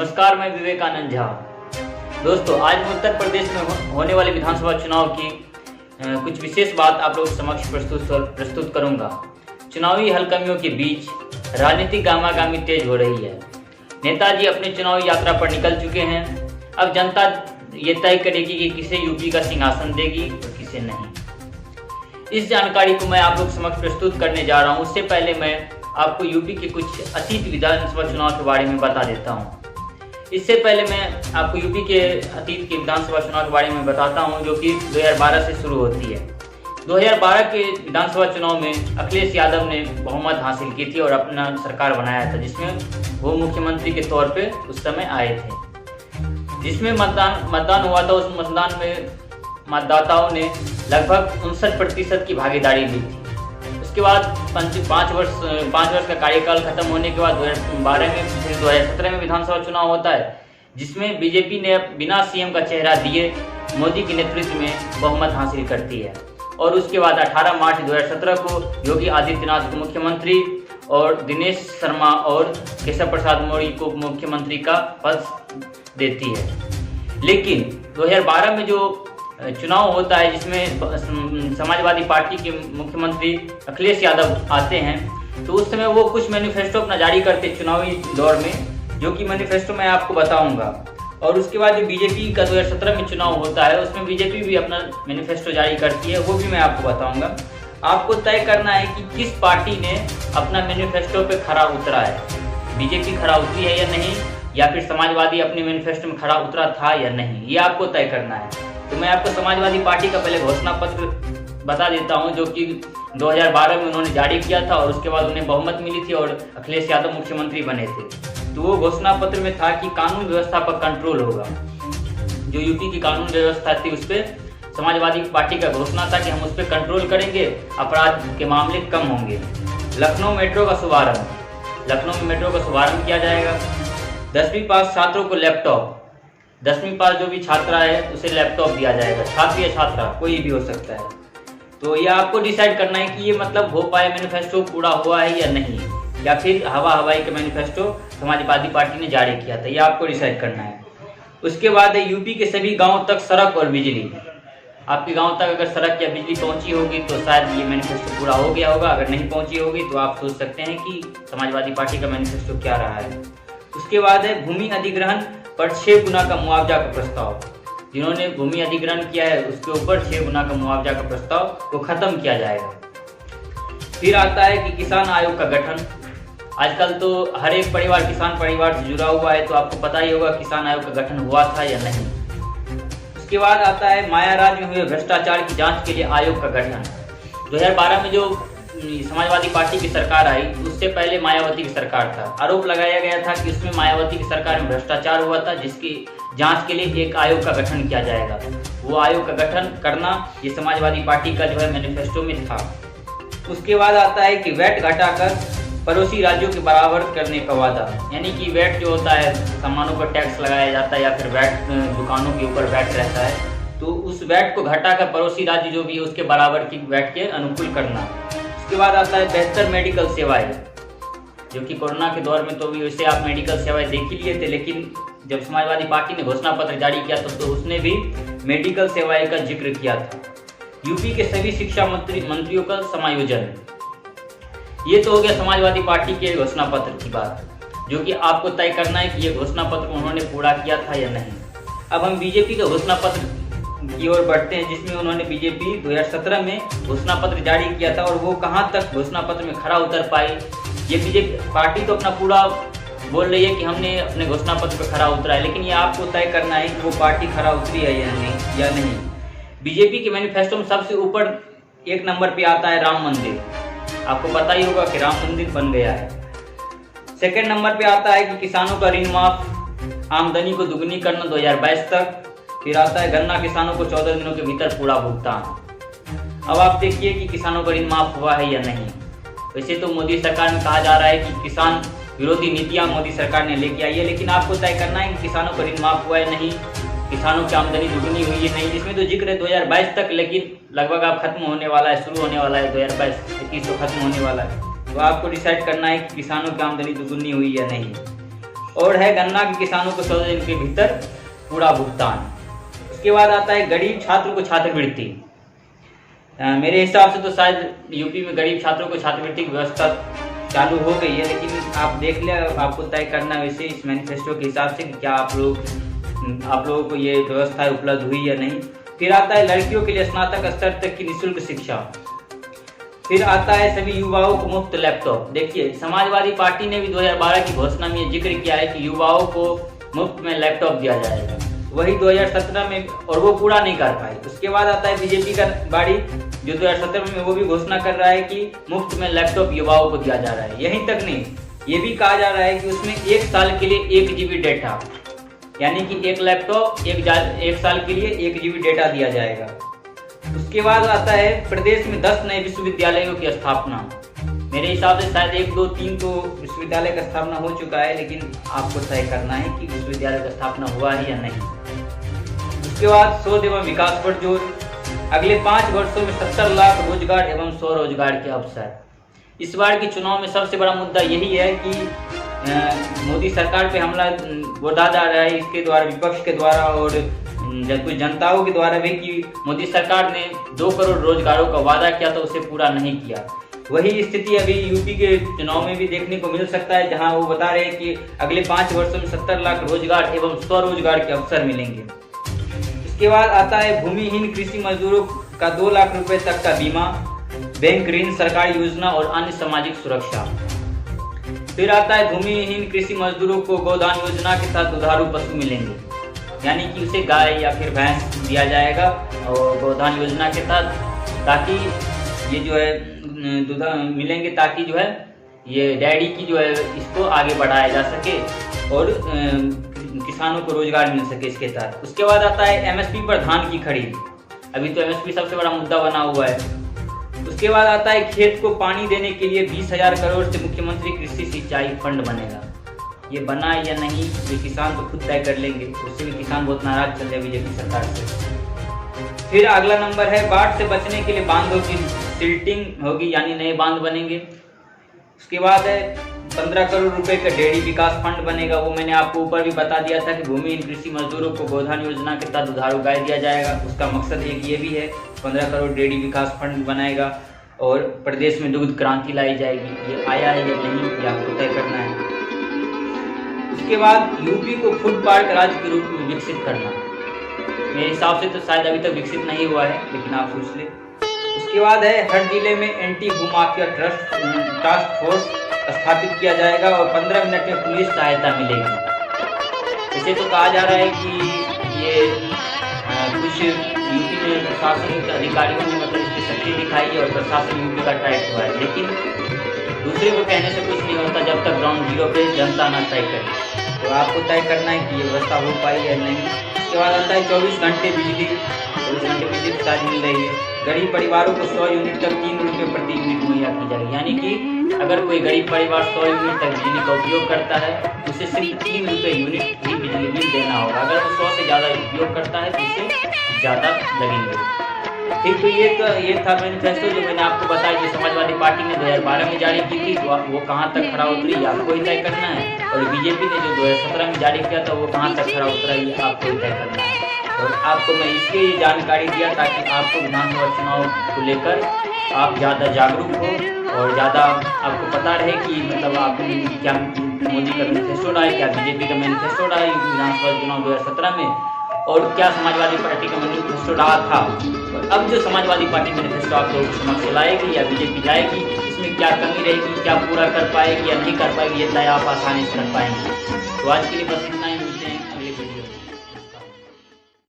नमस्कार, मैं विवेकानंद झा। दोस्तों, आज मैं उत्तर प्रदेश में होने वाले विधानसभा चुनाव की कुछ विशेष बात आप लोगों के समक्ष प्रस्तुत करूंगा। चुनावी हलकमियों के बीच राजनीतिक गामागामी तेज हो रही है। नेताजी अपनी चुनावी यात्रा पर निकल चुके हैं। अब जनता ये तय करेगी कि किसे यूपी का सिंहासन देगी और किसे नहीं। इस जानकारी को मैं आप लोग समक्ष प्रस्तुत करने जा रहा हूँ। उससे पहले मैं आपको यूपी के कुछ अतीत विधानसभा चुनाव के बारे में बता देता हूँ। इससे पहले मैं आपको यूपी के अतीत के विधानसभा चुनाव के बारे में बताता हूँ, जो कि 2012 से शुरू होती है। 2012 के विधानसभा चुनाव में अखिलेश यादव ने बहुमत हासिल की थी और अपना सरकार बनाया था, जिसमें वो मुख्यमंत्री के तौर पे उस समय आए थे। जिसमें मतदान हुआ था, उस मतदान में मतदाताओं ने लगभग 59% की भागीदारी दी थी। उसके बाद 5 वर्ष का कार्यकाल खत्म होने के बाद 2012 में फिर 2017 में विधानसभा चुनाव होता है, जिसमें बीजेपी ने बिना सीएम का चेहरा दिए मोदी के नेतृत्व में बहुमत हासिल करती है। और उसके बाद 18 मार्च 2017 को योगी आदित्यनाथ को मुख्यमंत्री और दिनेश शर्मा और केशव प्रसाद मौर्य को मुख्यमंत्री का पद देती है। लेकिन 2012 में जो चुनाव होता है, जिसमें समाजवादी पार्टी के मुख्यमंत्री अखिलेश यादव आते हैं, तो उस समय वो कुछ मैनिफेस्टो अपना जारी करते चुनावी दौर में, जो कि मैनिफेस्टो मैं आपको बताऊंगा। और उसके बाद जो बीजेपी का 2017 में चुनाव होता है, उसमें बीजेपी भी अपना मैनिफेस्टो जारी करती है, वो भी मैं आपको बताऊंगा। आपको तय करना है कि किस पार्टी ने अपना मैनिफेस्टो पे खरा उतरा है। बीजेपी खरा उतरी है या नहीं, या फिर समाजवादी अपने मैनिफेस्टो में खरा उतरा था या नहीं, ये आपको तय करना है। तो मैं आपको समाजवादी पार्टी का पहले घोषणा पत्र बता देता हूं, जो कि 2012 में उन्होंने जारी किया था और उसके बाद उन्हें बहुमत मिली थी और अखिलेश यादव मुख्यमंत्री बने थे। तो वो घोषणा पत्र में था कि कानून व्यवस्था पर कंट्रोल होगा। जो यूपी की कानून व्यवस्था थी, उस पर समाजवादी पार्टी का घोषणा था कि हम उस पर कंट्रोल करेंगे, अपराध के मामले कम होंगे। लखनऊ मेट्रो का शुभारंभ, लखनऊ में मेट्रो का शुभारंभ किया जाएगा। 10वीं पास छात्रों को लैपटॉप, 10वीं पास जो भी छात्रा है उसे लैपटॉप दिया जाएगा। छात्र या छात्रा कोई भी हो सकता है। तो ये आपको डिसाइड करना है कि ये मतलब हो पाए मैनिफेस्टो पूरा हुआ है या नहीं, या फिर हवाई का मैनिफेस्टो समाजवादी पार्टी ने जारी किया था, ये आपको डिसाइड करना है। उसके बाद यूपी के सभी गाँव तक सड़क और बिजली। आपके गाँव तक अगर सड़क या बिजली पहुंची होगी तो शायद ये मैनिफेस्टो पूरा हो गया होगा। अगर नहीं पहुंची होगी तो आप सोच सकते हैं कि समाजवादी पार्टी का मैनिफेस्टो क्या रहा है। उसके बाद है भूमि अधिग्रहण पर 6 गुना का मुआवजा का प्रस्ताव। जिन्होंने भूमि अधिग्रहण किया है उसके ऊपर 6 गुना का मुआवजा का प्रस्ताव को खत्म किया जाएगा। फिर आता है कि किसान आयोग का गठन। आजकल तो हर एक परिवार किसान परिवार से जुड़ा हुआ है, तो आपको पता ही होगा किसान आयोग का गठन हुआ था या नहीं। उसके बाद आता है मायाराज में हुए भ्रष्टाचार की जाँच के लिए आयोग का गठन। 2012 में जो समाजवादी पार्टी की सरकार आई, उससे पहले मायावती की सरकार था। आरोप लगाया गया था कि उसमें मायावती की सरकार में भ्रष्टाचार हुआ था, जिसकी जांच के लिए एक आयोग का गठन किया जाएगा। वो आयोग का गठन करना ये समाजवादी पार्टी का जो है मैनिफेस्टो में था। उसके बाद आता है कि वैट घटाकर पड़ोसी राज्यों के बराबर करने का वादा। यानी कि वैट जो होता है, सामानों पर टैक्स लगाया जाता है या फिर वैट दुकानों के ऊपर वैट रहता है, तो उस वैट को घटाकर पड़ोसी राज्य जो भी है उसके बराबर की वैट के अनुकूल करना। उसके बाद आता है बेहतर मेडिकल सेवाएं, जो कि कोरोना के दौर में तो वैसे आप मेडिकल सेवाएं देख ही लिए थे, लेकिन जब समाजवादी पार्टी ने घोषणा पत्र जारी किया तो उसने भी मेडिकल सेवाएं का जिक्र किया था। यूपी के सभी शिक्षा मंत्रियों का समायोजन। ये तो हो गया समाजवादी पार्टी के घोषणा पत्र की बात, जो कि आपको तय करना है कि ये घोषणा पत्र उन्होंने पूरा किया था या नहीं। अब हम बीजेपी का घोषणा पत्र की ओर बढ़ते हैं, जिसमें उन्होंने बीजेपी 2017 में घोषणा पत्र जारी किया था और वो कहां तक घोषणा पत्र में खरा उतर पाई। ये बीजेपी पार्टी तो अपना पूरा बोल रही है कि हमने अपने घोषणा पत्र पर खरा उतरा है, लेकिन ये आपको तय करना है कि वो पार्टी खरा उतरी है या नहीं। बीजेपी के मैनिफेस्टो में सबसे ऊपर 1 नंबर पे आता है राम मंदिर। आपको पता ही होगा कि राम मंदिर बन गया है। 2nd नंबर पे आता है कि किसानों का ऋण माफ, आमदनी को दुगनी करना 2022 तक। फिर आता है गन्ना किसानों को 14 दिनों के भीतर पूरा भुगतान। अब आप देखिए कि किसानों का ऋण माफ हुआ है या नहीं। वैसे तो मोदी सरकार में कहा जा रहा है कि किसान विरोधी नीतियां मोदी सरकार ने लेके आई है, लेकिन आपको तय करना है कि किसानों का ऋण माफ हुआ है नहीं, किसानों की आमदनी दुगनी हुई है नहीं। इसमें तो जिक्र है 2022 तक, लेकिन लगभग आप खत्म होने वाला है, शुरू होने वाला है 2022-21 तो खत्म होने वाला है। तो आपको डिसाइड करना है कि किसानों की आमदनी दुगुनी हुई या नहीं। और है गन्ना के किसानों को 14 दिन के भीतर पूरा भुगतान। उसके बाद आता है गरीब छात्र को छात्रवृत्ति। मेरे हिसाब से तो शायद यूपी में गरीब छात्रों को छात्रवृत्ति की व्यवस्था चालू हो गई है, लेकिन आप देख ले, आपको तय करना है वैसे इस मैनिफेस्टो के हिसाब से कि क्या आप लोगों को ये व्यवस्था उपलब्ध हुई या नहीं। फिर आता है लड़कियों के लिए स्नातक स्तर तक की निःशुल्क शिक्षा। फिर आता है सभी युवाओं को मुफ्त लैपटॉप। देखिए, समाजवादी पार्टी ने भी 2012 की घोषणा में जिक्र किया है कि युवाओं को मुफ्त में लैपटॉप दिया जाएगा, वही 2017 में, और वो पूरा नहीं कर पाई। उसके बाद आता है बीजेपी का बाड़ी, जो 2017 में वो भी घोषणा कर रहा है कि मुफ्त में लैपटॉप युवाओं को दिया जा रहा है। यहीं तक नहीं, ये भी कहा जा रहा है कि उसमें 1 साल के लिए 1 GB डेटा, यानी कि एक लैपटॉप 1 साल के लिए 1 GB डेटा दिया जाएगा। उसके बाद आता है प्रदेश में 10 नए विश्वविद्यालयों की स्थापना। मेरे हिसाब से शायद 1, 2, 3 तो विश्वविद्यालय का स्थापना हो चुका है, लेकिन आपको तय करना है कि विश्वविद्यालय का स्थापना हुआ है या नहीं। उसके बाद शोध एवं विकास पर जोर। अगले 5 वर्षों में 70 लाख रोजगार एवं स्वरोजगार के अवसर। इस बार के चुनाव में सबसे बड़ा मुद्दा यही है कि मोदी सरकार पे हमला बोला जा रहा है इसके द्वारा, विपक्ष के द्वारा और कुछ जनताओं के द्वारा भी, कि मोदी सरकार ने 2 करोड़ रोजगारों का वादा किया तो उसे पूरा नहीं किया। वही स्थिति अभी यूपी के चुनाव में भी देखने को मिल सकता है, जहां वो बता रहे हैं कि अगले 5 वर्षों में 70 लाख रोजगार एवं स्वरोजगार के अवसर मिलेंगे। इसके बाद आता है भूमिहीन कृषि मजदूरों का 2 लाख रुपए तक का बीमा, बैंक ऋण, सरकारी योजना और अन्य सामाजिक सुरक्षा। फिर आता है भूमिहीन कृषि मजदूरों को गोदान योजना के तहत दुधारू पशु मिलेंगे, यानी कि उसे गाय या फिर भैंस दिया जाएगा और गोदान योजना के तहत, ताकि ये जो है दूध मिलेंगे, ताकि जो है ये डेयरी की जो है इसको आगे बढ़ाया जा सके और किसानों को रोजगार मिल सके इसके तहत। उसके बाद आता है एमएसपी पर धान की खरीद। अभी तो एमएसपी सबसे बड़ा मुद्दा बना हुआ है। उसके बाद आता है खेत को पानी देने के लिए 20,000 करोड़ से मुख्यमंत्री कृषि सिंचाई फंड बनेगा। ये बना या नहीं ये किसान तो खुद तय कर लेंगे, उससे भी किसान बहुत नाराज चल रहे बीजेपी सरकार से। फिर अगला नंबर है बाढ़ से बचने के लिए बांधों की सिल्टिंग होगी, यानी नए बांध बनेंगे। उसके बाद है 15 करोड़ रुपए का डेयरी विकास फंड बनेगा। वो मैंने आपको ऊपर भी बता दिया था कि भूमिहीन कृषि मजदूरों को गोधन योजना के तहत दुधारू गाय दिया जाएगा। उसका मकसद एक ये भी है, 15 करोड़ डेयरी विकास फंड बनाएगा और प्रदेश में दुग्ध क्रांति लाई जाएगी। ये आया है या नहीं ये आपको तय करना है। उसके बाद यूपी को फूड पार्क राज्य के रूप में विकसित करना। मेरे हिसाब से तो शायद अभी तक विकसित नहीं हुआ है, लेकिन आप सोच ले। उसके बाद है हर जिले में एंटी भूमाफिया टास्क फोर्स स्थापित किया जाएगा और 15 मिनट में पुलिस सहायता मिलेगी। इसे तो कहा जा रहा है कि ये कुछ यूपी में प्रशासनिक अधिकारियों ने मतलब इसकी शक्ति दिखाई है और प्रशासन यूपी का टाइट हुआ है, लेकिन दूसरे को कहने से कुछ नहीं होता जब तक ग्राउंड जीरो पे जनता ना तय करे। तो आपको तय करना है कि ये व्यवस्था हो पाई या नहीं। उसके बाद आता है 24 घंटे बिजली शायद मिल रही है। गरीब परिवारों को 100 यूनिट तक 3 रुपये प्रति यूनिट मुहैया की जाएगी, यानी कि अगर कोई गरीब परिवार 100 यूनिट तक बिजली का उपयोग करता है तो उसे सिर्फ 3 रुपये यूनिट ही बिजली बिल देना होगा। अगर वो 100 से ज़्यादा उपयोग करता है तो उसे ज़्यादा लगेंगे। ठीक, तो ये था मैनिफेस्टो जो मैंने आपको बताया, जो समाजवादी पार्टी ने 2012 में जारी की थी। तो वो कहाँ तक खरा उतरी आपको ही तय करना है, और बीजेपी ने जो 2017 में जारी किया था वो कहाँ तक खरा उतरा ये आपको ही तय करना है। और आपको मैं इसलिए जानकारी दिया ताकि आपको विधानसभा चुनाव को लेकर आप ज़्यादा जागरूक हो और ज़्यादा आपको पता रहे कि मतलब आप क्या मोदी का मैनिफेस्टो रहा है, क्या बीजेपी का मैनिफेस्टो रहा है विधानसभा चुनाव 2017 में, और क्या समाजवादी पार्टी का मैनिफेस्टो रहा था। और अब जो समाजवादी पार्टी मैनिफेस्टो आप लोगों को समक्ष लाएगी या बीजेपी लाएगी, इसमें क्या कमी रहेगी, क्या पूरा कर पाएगी या नहीं कर पाएगी, ये तय आप आसानी से कर पाएंगे। तो आज के लिए बस इतना।